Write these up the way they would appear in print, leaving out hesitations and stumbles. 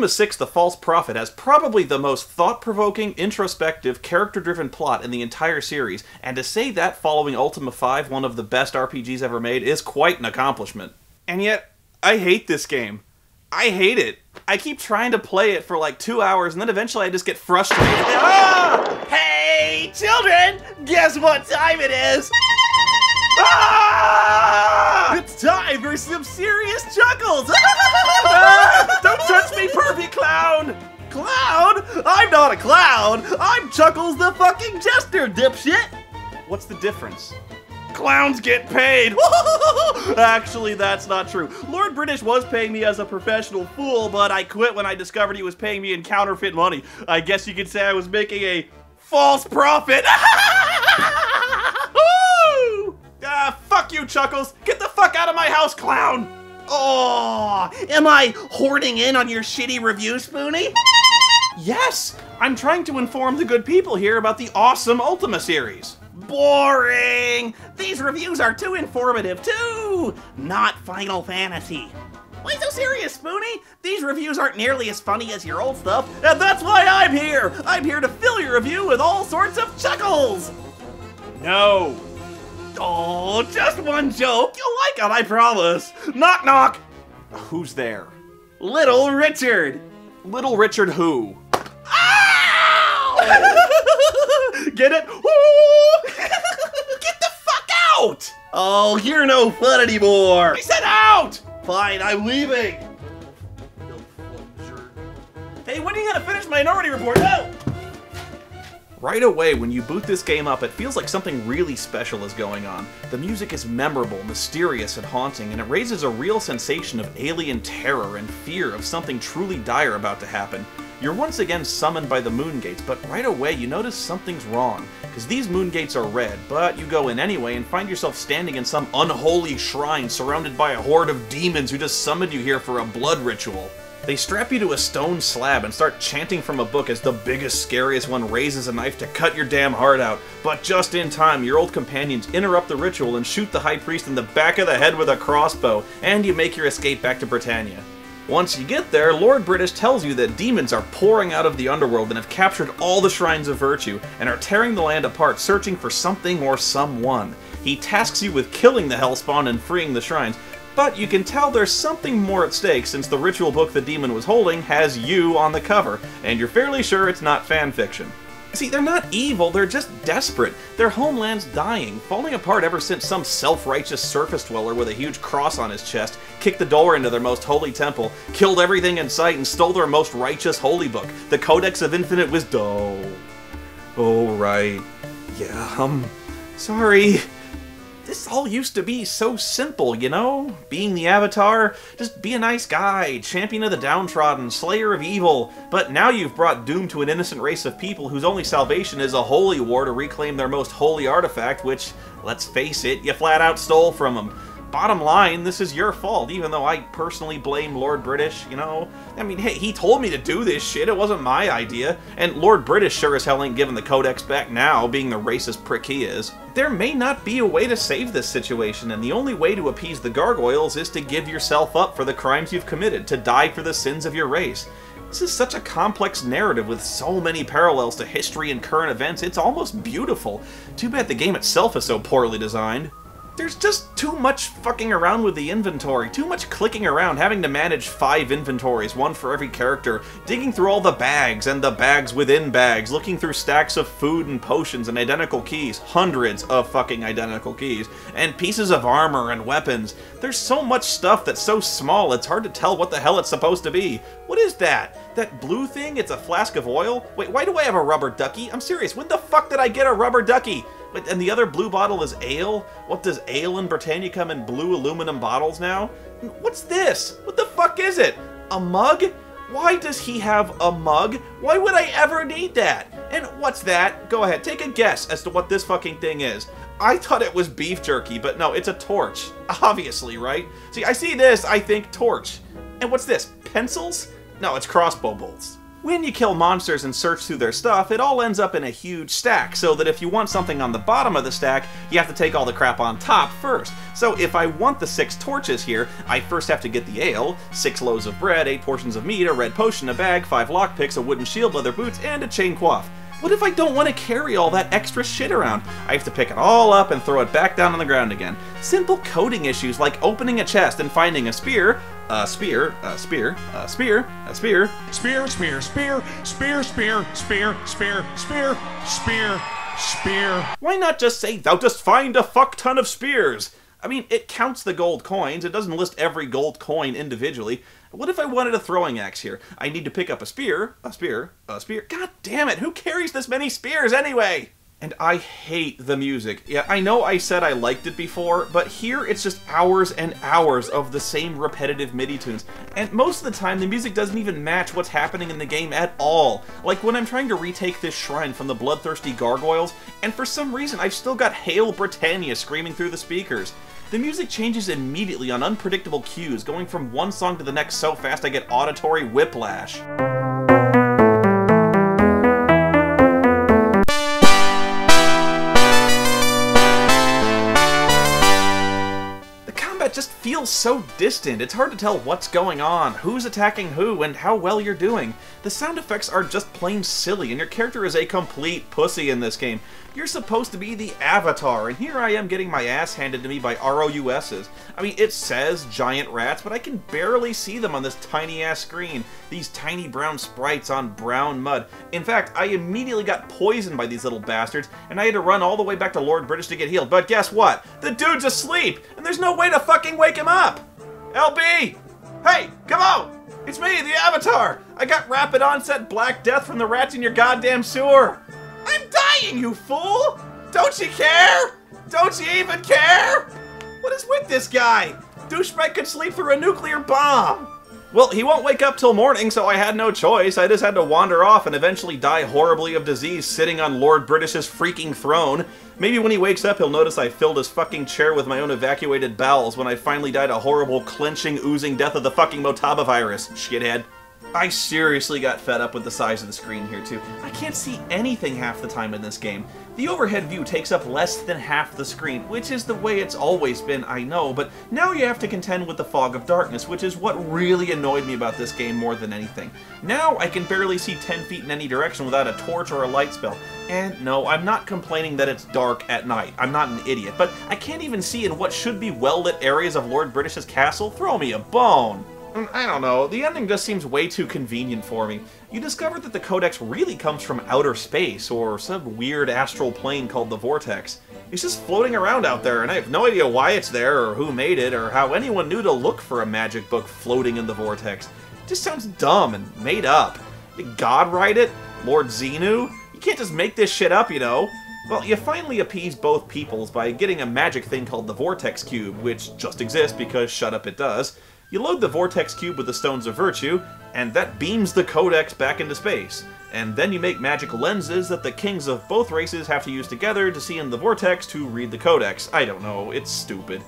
Ultima 6 The False Prophet has probably the most thought-provoking, introspective, character-driven plot in the entire series, and to say that following Ultima 5, one of the best RPGs ever made, is quite an accomplishment. And yet, I hate this game. I hate it. I keep trying to play it for like 2 hours, and then eventually I just get frustrated. Ah! Hey, children! Guess what time it is? Ah! It's time for some serious chuckles! Ah! Don't touch me, pervy clown! Clown? I'm not a clown! I'm Chuckles the fucking Jester, dipshit! What's the difference? Clowns get paid! Actually, that's not true. Lord British was paying me as a professional fool, but I quit when I discovered he was paying me in counterfeit money. I guess you could say I was making a false profit. Fuck you, Chuckles! Get the fuck out of my house, clown! Oh, am I hoarding in on your shitty review, Spoonie? Yes! I'm trying to inform the good people here about the awesome Ultima series. Boring! These reviews are too informative, too! Not Final Fantasy. Why so serious, Spoonie? These reviews aren't nearly as funny as your old stuff, and that's why I'm here! I'm here to fill your review with all sorts of chuckles! No. Oh, just one joke. You'll like it, I promise. Knock, knock. Who's there? Little Richard. Little Richard who? Ow! Get it? Get the fuck out! Oh, you're no fun anymore. I said out! Fine, I'm leaving. Hey, when are you gonna finish Minority Report? No! Right away, when you boot this game up, it feels like something really special is going on. The music is memorable, mysterious, and haunting, and it raises a real sensation of alien terror and fear of something truly dire about to happen. You're once again summoned by the moon gates, but right away you notice something's wrong, because these moon gates are red, but you go in anyway and find yourself standing in some unholy shrine surrounded by a horde of demons who just summoned you here for a blood ritual. They strap you to a stone slab and start chanting from a book as the biggest, scariest one raises a knife to cut your damn heart out. But just in time, your old companions interrupt the ritual and shoot the High Priest in the back of the head with a crossbow, and you make your escape back to Britannia. Once you get there, Lord British tells you that demons are pouring out of the underworld and have captured all the shrines of virtue, and are tearing the land apart searching for something or someone. He tasks you with killing the Hellspawn and freeing the shrines, but you can tell there's something more at stake since the ritual book the demon was holding has you on the cover, and you're fairly sure it's not fanfiction. See, they're not evil, they're just desperate. Their homeland's dying, falling apart ever since some self-righteous surface dweller with a huge cross on his chest kicked the door into their most holy temple, killed everything in sight, and stole their most righteous holy book, the Codex of Infinite Wisdom. Oh, right. Yeah, sorry. This all used to be so simple, you know? Being the Avatar, just be a nice guy, champion of the downtrodden, slayer of evil. But now you've brought doom to an innocent race of people whose only salvation is a holy war to reclaim their most holy artifact, which, let's face it, you flat out stole from them. Bottom line, this is your fault, even though I personally blame Lord British, you know? I mean, hey, he told me to do this shit, it wasn't my idea. And Lord British sure as hell ain't giving the Codex back now, being the racist prick he is. There may not be a way to save this situation, and the only way to appease the gargoyles is to give yourself up for the crimes you've committed, to die for the sins of your race. This is such a complex narrative with so many parallels to history and current events, it's almost beautiful. Too bad the game itself is so poorly designed. There's just too much fucking around with the inventory, too much clicking around, having to manage 5 inventories, one for every character, digging through all the bags and the bags within bags, looking through stacks of food and potions and identical keys, hundreds of fucking identical keys, and pieces of armor and weapons. There's so much stuff that's so small it's hard to tell what the hell it's supposed to be. What is that? That blue thing? It's a flask of oil? Wait, why do I have a rubber ducky? I'm serious, when the fuck did I get a rubber ducky? Wait, and the other blue bottle is ale? What, does ale in Britannia come in blue aluminum bottles now? What's this? What the fuck is it? A mug? Why does he have a mug? Why would I ever need that? And what's that? Go ahead, take a guess as to what this fucking thing is. I thought it was beef jerky, but no, it's a torch. Obviously, right? See, I see this, I think torch. And what's this? Pencils? No, it's crossbow bolts. When you kill monsters and search through their stuff, it all ends up in a huge stack, so that if you want something on the bottom of the stack, you have to take all the crap on top first. So if I want the 6 torches here, I first have to get the ale, 6 loaves of bread, 8 portions of meat, a red potion, a bag, 5 lockpicks, a wooden shield, leather boots, and a chain coif. What if I don't want to carry all that extra shit around? I have to pick it all up and throw it back down on the ground again. Simple coding issues like opening a chest and finding a spear, spear. Why not just say, thou dost find a fuck ton of spears? I mean, it counts the gold coins, it doesn't list every gold coin individually. What if I wanted a throwing axe here? I need to pick up a spear. God damn it, who carries this many spears anyway? And I hate the music. Yeah, I know I said I liked it before, but here it's just hours and hours of the same repetitive MIDI tunes. And most of the time, the music doesn't even match what's happening in the game at all. Like when I'm trying to retake this shrine from the bloodthirsty gargoyles, and for some reason I've still got Hail Britannia screaming through the speakers. The music changes immediately on unpredictable cues, going from one song to the next so fast I get auditory whiplash. Just feels so distant. It's hard to tell what's going on, who's attacking who, and how well you're doing. The sound effects are just plain silly, and your character is a complete pussy in this game. You're supposed to be the Avatar, and here I am getting my ass handed to me by ROUSs. I mean, it says giant rats, but I can barely see them on this tiny-ass screen. These tiny brown sprites on brown mud. In fact, I immediately got poisoned by these little bastards, and I had to run all the way back to Lord British to get healed. But guess what? The dude's asleep, and there's no way to fucking wake him up! LB! Hey, come on! It's me, the Avatar! I got rapid onset Black Death from the rats in your goddamn sewer! I'm dying, you fool! Don't you care? Don't you even care? What is with this guy? Douchebag could sleep through a nuclear bomb! Well, he won't wake up till morning, so I had no choice. I just had to wander off and eventually die horribly of disease sitting on Lord British's freaking throne. Maybe when he wakes up, he'll notice I filled his fucking chair with my own evacuated bowels when I finally died a horrible, clenching, oozing death of the fucking Motaba virus, shithead. I seriously got fed up with the size of the screen here, too. I can't see anything half the time in this game. The overhead view takes up less than half the screen, which is the way it's always been, I know, but now you have to contend with the fog of darkness, which is what really annoyed me about this game more than anything. Now I can barely see 10 feet in any direction without a torch or a light spell. And no, I'm not complaining that it's dark at night. I'm not an idiot, but I can't even see in what should be well-lit areas of Lord British's castle. Throw me a bone! I don't know, the ending just seems way too convenient for me. You discover that the Codex really comes from outer space, or some weird astral plane called the Vortex. It's just floating around out there, and I have no idea why it's there, or who made it, or how anyone knew to look for a magic book floating in the Vortex. It just sounds dumb and made up. Did God write it? Lord Xenu? You can't just make this shit up, you know. Well, you finally appease both peoples by getting a magic thing called the Vortex Cube, which just exists because shut up it does. You load the Vortex Cube with the Stones of Virtue, and that beams the Codex back into space. And then you make magic lenses that the kings of both races have to use together to see in the Vortex to read the Codex. I don't know, it's stupid.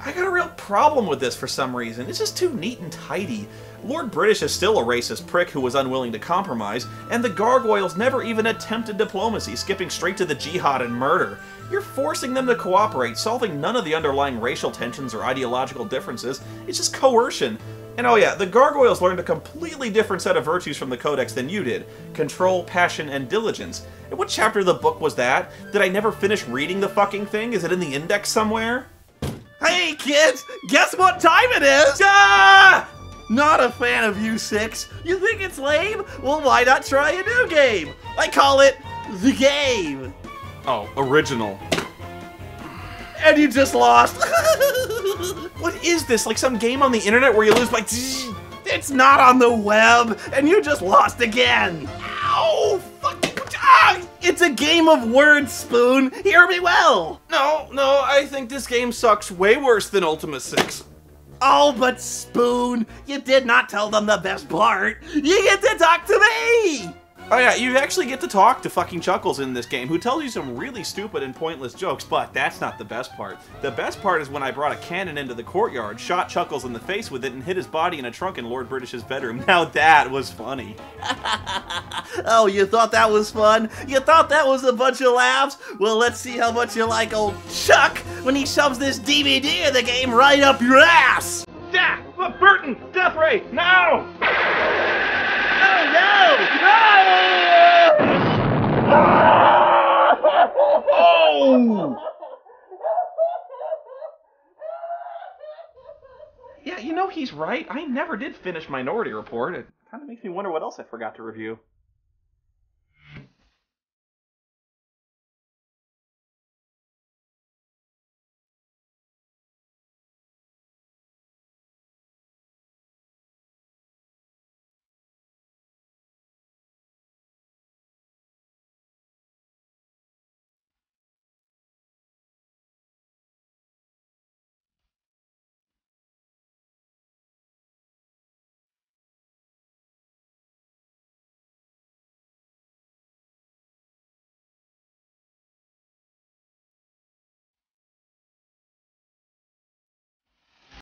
I got a real problem with this for some reason. It's just too neat and tidy. Lord British is still a racist prick who was unwilling to compromise, and the gargoyles never even attempted diplomacy, skipping straight to the jihad and murder. You're forcing them to cooperate, solving none of the underlying racial tensions or ideological differences. It's just coercion. And oh yeah, the gargoyles learned a completely different set of virtues from the Codex than you did. Control, passion, and diligence. And what chapter of the book was that? Did I never finish reading the fucking thing? Is it in the index somewhere? Hey kids, guess what time it is? Ah! Not a fan of you 6. You think it's lame? Well, why not try a new game? I call it The Game. Oh, original. And you just lost. What is this? Like some game on the internet where you lose by... It's not on the web, and you just lost again. Ow! Fucking... Ah! It's a game of words, Spoon. Hear me well. No, I think this game sucks way worse than Ultima 6. Oh, but Spoon, you did not tell them the best part. You get to talk to me! Oh yeah, you actually get to talk to fucking Chuckles in this game, who tells you some really stupid and pointless jokes, but that's not the best part. The best part is when I brought a cannon into the courtyard, shot Chuckles in the face with it, and hid his body in a trunk in Lord British's bedroom. Now that was funny. Oh, you thought that was fun? You thought that was a bunch of laughs? Well, let's see how much you like old Chuck when he shoves this DVD of the game right up your ass! Yeah! Look, Burton! Death Ray! Now! Oh no! Oh! Yeah, you know he's right. I never did finish Minority Report. It kind of makes me wonder what else I forgot to review.